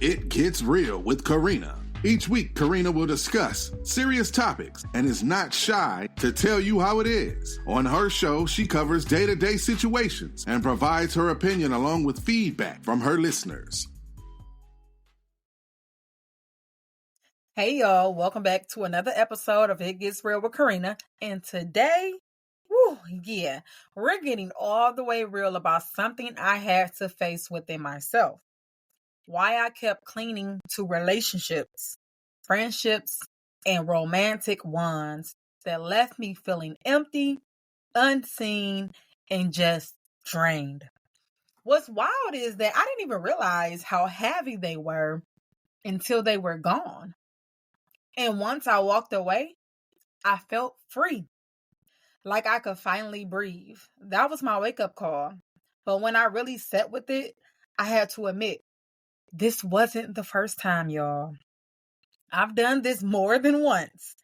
It Gets Real with Carenna. Each week, Carenna will discuss serious topics and is not shy to tell you how it is. On her show, she covers day-to-day situations and provides her opinion along with feedback from her listeners. Hey y'all, welcome back to another episode of It Gets Real with Carenna. And today, we're getting all the way real about something I had to face within myself. Why I kept clinging to relationships, friendships, and romantic ones that left me feeling empty, unseen, and just drained. What's wild is that I didn't even realize how heavy they were until they were gone. And once I walked away, I felt free. Like I could finally breathe. That was my wake-up call. But when I really sat with it, I had to admit, this wasn't the first time, y'all. I've done this more than once.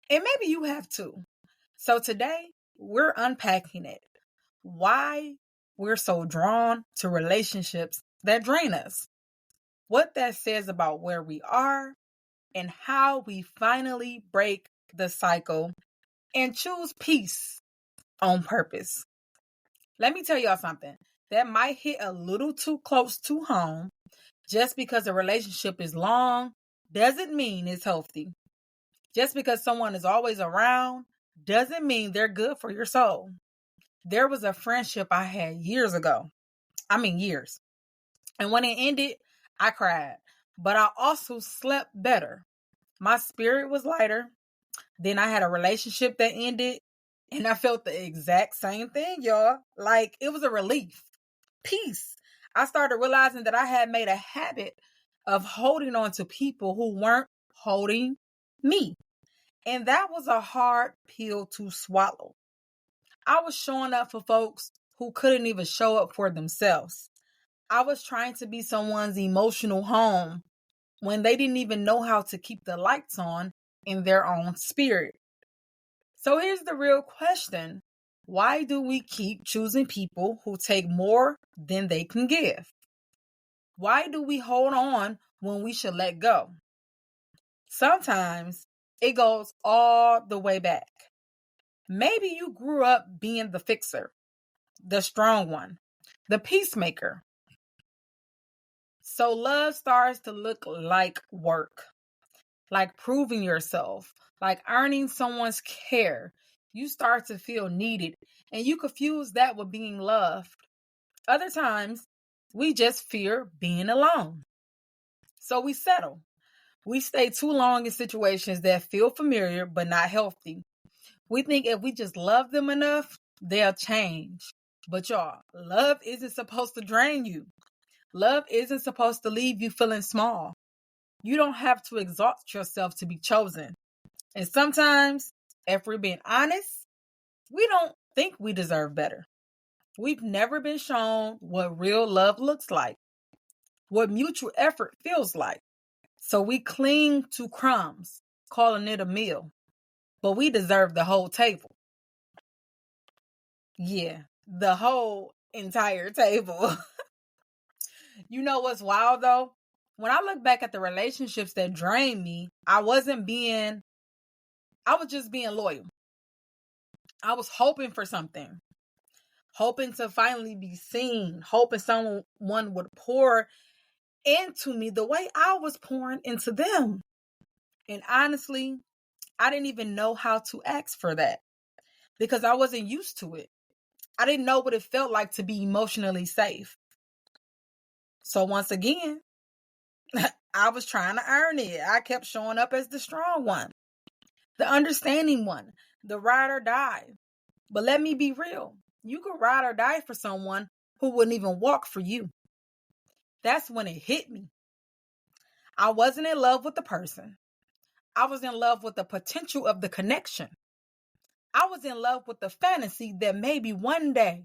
And maybe you have too. So today, we're unpacking it. Why we're so drawn to relationships that drain us. What that says about where we are and how we finally break the cycle and choose peace on purpose. Let me tell y'all something that might hit a little too close to home. Just because a relationship is long doesn't mean it's healthy. Just because someone is always around doesn't mean they're good for your soul. There was a friendship I had years ago. Years. And when it ended, I cried. But I also slept better. My spirit was lighter. Then I had a relationship that ended. And I felt the exact same thing, y'all. Like it was a relief. Peace. I started realizing that I had made a habit of holding on to people who weren't holding me. And that was a hard pill to swallow. I was showing up for folks who couldn't even show up for themselves. I was trying to be someone's emotional home when they didn't even know how to keep the lights on in their own spirit. So here's the real question. Why do we keep choosing people who take more than they can give? Why do we hold on when we should let go? Sometimes it goes all the way back. Maybe you grew up being the fixer, the strong one, the peacemaker. So love starts to look like work, like proving yourself, like earning someone's care. You start to feel needed, and you confuse that with being loved. Other times, we just fear being alone. So we settle. We stay too long in situations that feel familiar but not healthy. We think if we just love them enough, they'll change. But y'all, love isn't supposed to drain you. Love isn't supposed to leave you feeling small. You don't have to exalt yourself to be chosen. And sometimes, if we're being honest, we don't think we deserve better. We've never been shown what real love looks like, what mutual effort feels like. So we cling to crumbs, calling it a meal. But we deserve the whole table. Yeah, the whole entire table. You know what's wild though? When I look back at the relationships that drained me, I was just being loyal. I was hoping for something, hoping to finally be seen, hoping someone would pour into me the way I was pouring into them. And honestly, I didn't even know how to ask for that because I wasn't used to it. I didn't know what it felt like to be emotionally safe. So once again, I was trying to earn it. I kept showing up as the strong one, the understanding one, the ride or die. But let me be real. You could ride or die for someone who wouldn't even walk for you. That's when it hit me. I wasn't in love with the person. I was in love with the potential of the connection. I was in love with the fantasy that maybe one day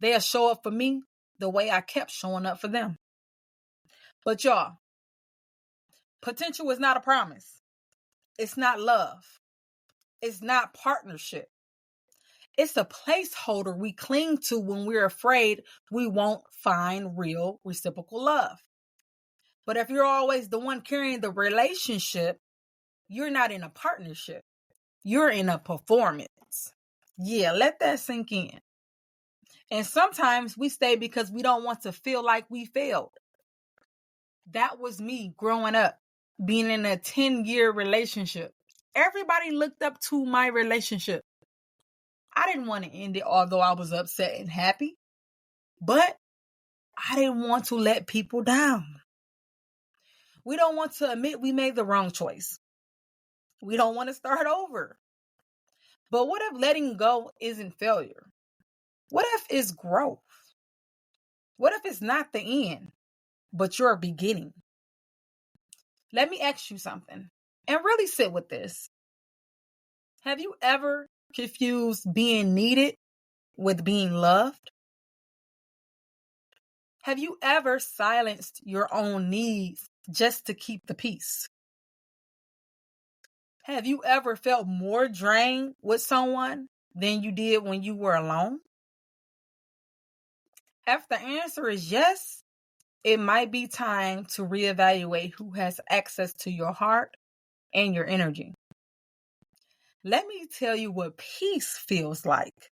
they'll show up for me the way I kept showing up for them. But y'all, potential is not a promise. It's not love. It's not partnership. It's a placeholder we cling to when we're afraid we won't find real reciprocal love. But if you're always the one carrying the relationship, you're not in a partnership. You're in a performance. Yeah, let that sink in. And sometimes we stay because we don't want to feel like we failed. That was me growing up, being in a 10-year relationship. Everybody looked up to my relationship. I didn't want to end it, although I was upset and happy. But I didn't want to let people down. We don't want to admit we made the wrong choice. We don't want to start over. But what if letting go isn't failure? What if it's growth? What if it's not the end, but your beginning? Let me ask you something and really sit with this. Have you ever confused being needed with being loved? Have you ever silenced your own needs just to keep the peace? Have you ever felt more drained with someone than you did when you were alone? If the answer is yes, it might be time to reevaluate who has access to your heart and your energy. Let me tell you what peace feels like.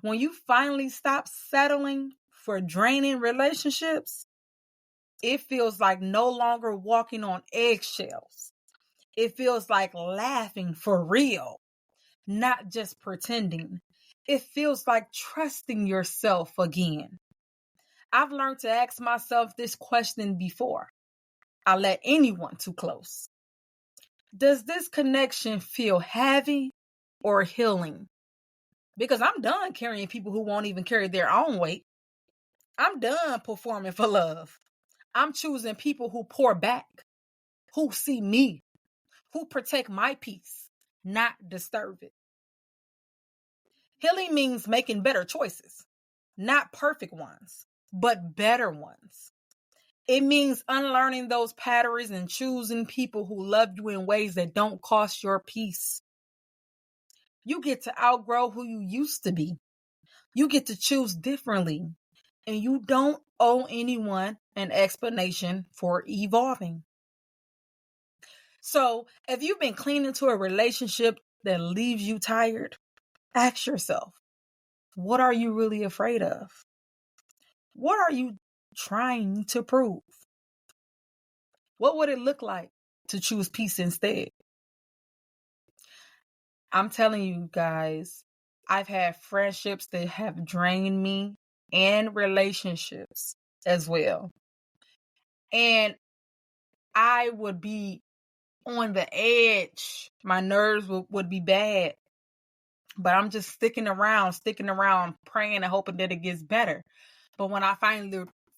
When you finally stop settling for draining relationships, it feels like no longer walking on eggshells. It feels like laughing for real, not just pretending. It feels like trusting yourself again. I've learned to ask myself this question before I let anyone too close. Does this connection feel heavy or healing? Because I'm done carrying people who won't even carry their own weight. I'm done performing for love. I'm choosing people who pour back, who see me, who protect my peace, not disturb it. Healing means making better choices, not perfect ones, but better ones. It means unlearning those patterns and choosing people who love you in ways that don't cost your peace. You get to outgrow who you used to be. You get to choose differently. And you don't owe anyone an explanation for evolving. So if you've been clinging to a relationship that leaves you tired, ask yourself, what are you really afraid of? What are you trying to prove? What would it look like to choose peace instead? I'm telling you guys, I've had friendships that have drained me and relationships as well. And I would be on the edge. My nerves would be bad. But I'm just sticking around, praying and hoping that it gets better. But when I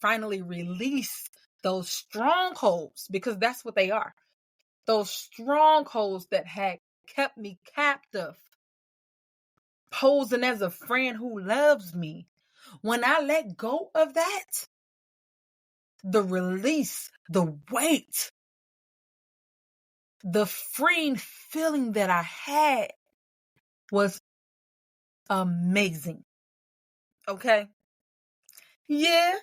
finally release those strongholds, because that's what they are, those strongholds that had kept me captive, posing as a friend who loves me. When I let go of that, the release, the weight, the freeing feeling that I had was amazing. Okay? Yeah.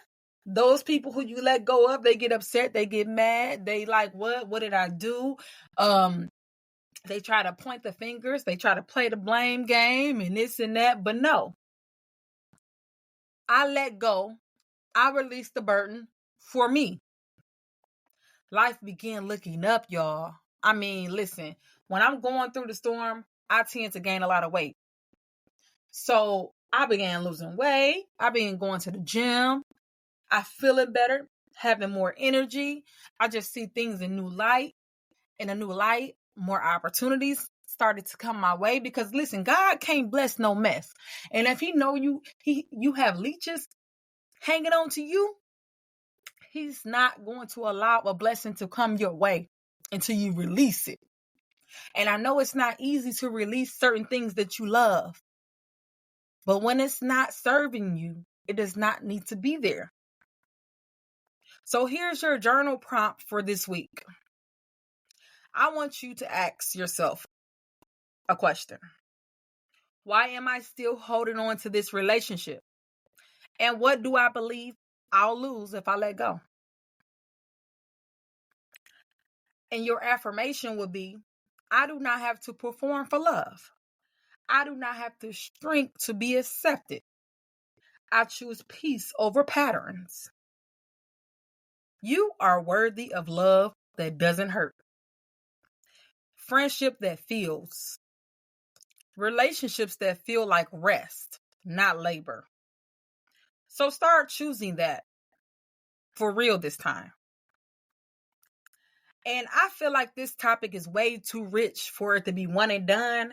Those people who you let go of, they get upset, they get mad, they like, what did I do? They try to point the fingers, they try to play the blame game and this and that, but no. I let go. I released the burden for me. Life began looking up, y'all. I mean, listen, when I'm going through the storm, I tend to gain a lot of weight. So I began losing weight. I began going to the gym. I feel it better, having more energy. I just see things in a new light, more opportunities started to come my way because listen, God can't bless no mess. And if he know you have leeches hanging on to you, he's not going to allow a blessing to come your way until you release it. And I know it's not easy to release certain things that you love, but when it's not serving you, it does not need to be there. So here's your journal prompt for this week. I want you to ask yourself a question. Why am I still holding on to this relationship? And what do I believe I'll lose if I let go? And your affirmation would be, I do not have to perform for love. I do not have to shrink to be accepted. I choose peace over patterns. You are worthy of love that doesn't hurt. Friendship that feels. Relationships that feel like rest, not labor. So start choosing that for real this time. And I feel like this topic is way too rich for it to be one and done.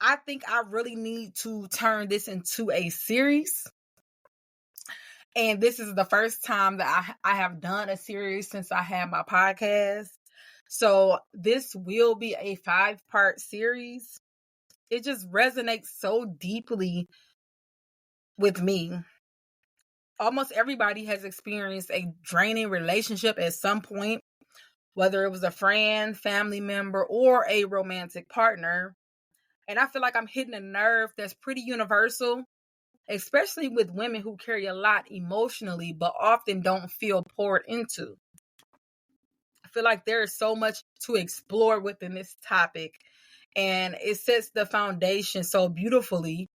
I think I really need to turn this into a series. And this is the first time that I have done a series since I had my podcast. So this will be a 5-part series. It just resonates so deeply with me. Almost everybody has experienced a draining relationship at some point, whether it was a friend, family member, or a romantic partner. And I feel like I'm hitting a nerve that's pretty universal, especially with women who carry a lot emotionally, but often don't feel poured into. I feel like there is so much to explore within this topic, and it sets the foundation so beautifully,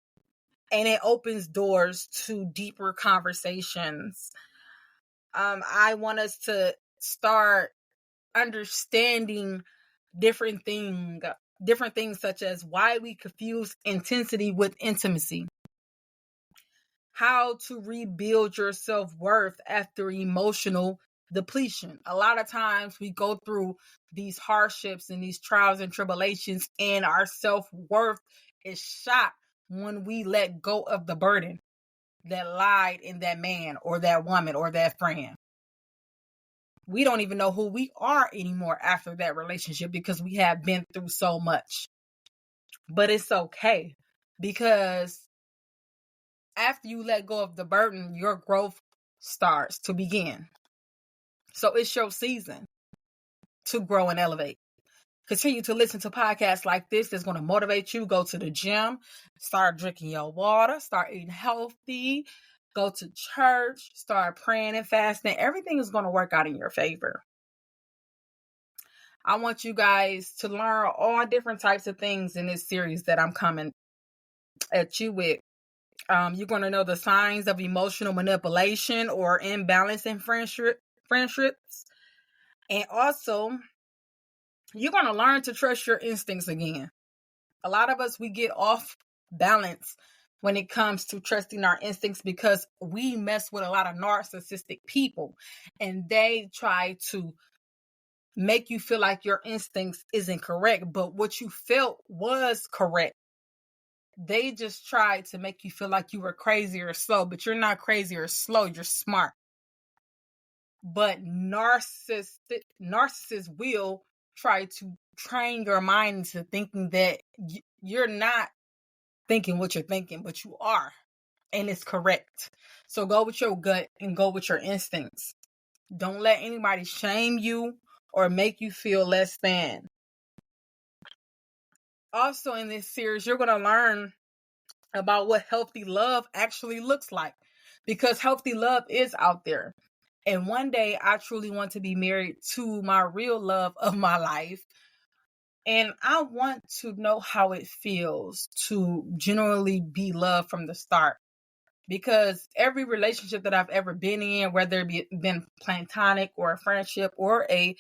and it opens doors to deeper conversations. I want us to start understanding different things such as why we confuse intensity with intimacy, how to rebuild your self-worth after emotional depletion. A lot of times we go through these hardships and these trials and tribulations, and our self-worth is shot when we let go of the burden that lied in that man or that woman or that friend. We don't even know who we are anymore after that relationship because we have been through so much. But it's okay, because after you let go of the burden, your growth starts to begin. So it's your season to grow and elevate. Continue to listen to podcasts like this that's going to motivate you. Go to the gym, start drinking your water, start eating healthy, go to church, start praying and fasting. Everything is going to work out in your favor. I want you guys to learn all different types of things in this series that I'm coming at you with. You're going to know the signs of emotional manipulation or imbalance in friendships. And also, you're going to learn to trust your instincts again. A lot of us, we get off balance when it comes to trusting our instincts because we mess with a lot of narcissistic people, and they try to make you feel like your instincts isn't correct, but what you felt was correct. They just tried to make you feel like you were crazy or slow, but you're not crazy or slow, you're smart. But narcissists will try to train your mind into thinking that you're not thinking what you're thinking, but you are, and it's correct. So go with your gut and go with your instincts. Don't let anybody shame you or make you feel less than. Also in this series, you're going to learn about what healthy love actually looks like, because healthy love is out there. And one day I truly want to be married to my real love of my life. And I want to know how it feels to genuinely be loved from the start. Because every relationship that I've ever been in, whether it been platonic or a friendship or a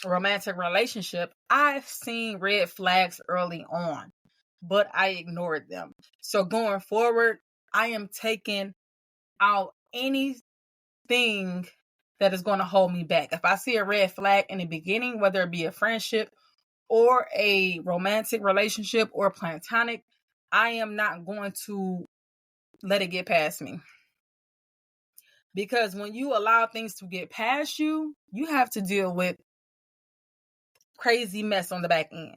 romantic relationship, I've seen red flags early on, but I ignored them. So going forward, I am taking out anything that is going to hold me back. If I see a red flag in the beginning, whether it be a friendship or a romantic relationship or platonic, I am not going to let it get past me. Because when you allow things to get past you, you have to deal with crazy mess on the back end.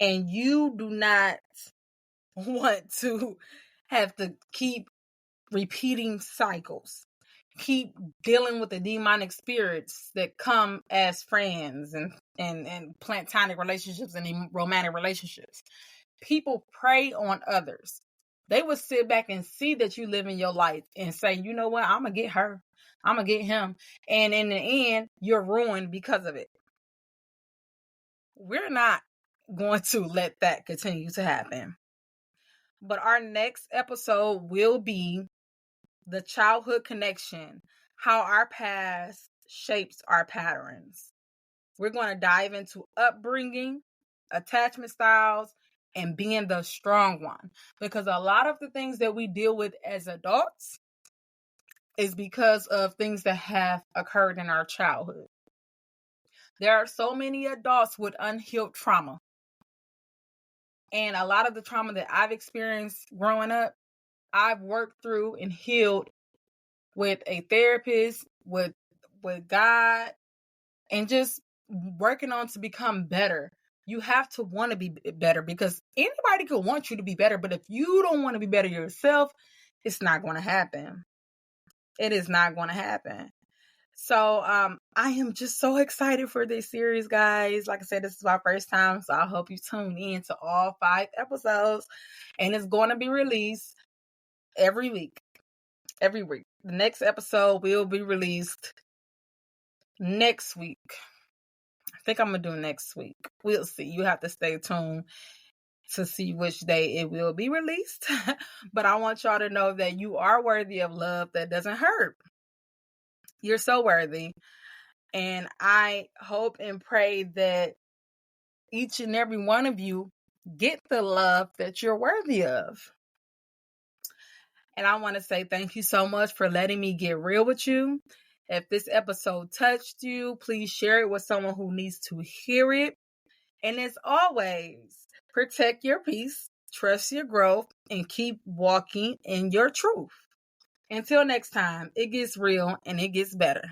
And you do not want to have to keep repeating cycles, keep dealing with the demonic spirits that come as friends and platonic relationships and romantic relationships. People prey on others. They would sit back and see that you live in your life and say, you know what, I'm going to get her. I'm going to get him. And in the end, you're ruined because of it. We're not going to let that continue to happen. But our next episode will be the childhood connection, how our past shapes our patterns. We're going to dive into upbringing, attachment styles, and being the strong one. Because a lot of the things that we deal with as adults is because of things that have occurred in our childhood. There are so many adults with unhealed trauma. And a lot of the trauma that I've experienced growing up, I've worked through and healed with a therapist, with God, and just working on to become better. You have to want to be better, because anybody could want you to be better, but if you don't want to be better yourself, it's not going to happen. It is not going to happen. So I am just so excited for this series, guys. Like I said, this is my first time, so I hope you tune in to all 5 episodes, and it's going to be released every week. Every week. The next episode will be released next week. I think I'm going to do next week. We'll see. You have to stay tuned to see which day it will be released. But I want y'all to know that you are worthy of love that doesn't hurt. You're so worthy. And I hope and pray that each and every one of you get the love that you're worthy of. And I want to say thank you so much for letting me get real with you. If this episode touched you, please share it with someone who needs to hear it. And as always, protect your peace, trust your growth, and keep walking in your truth. Until next time, it gets real and it gets better.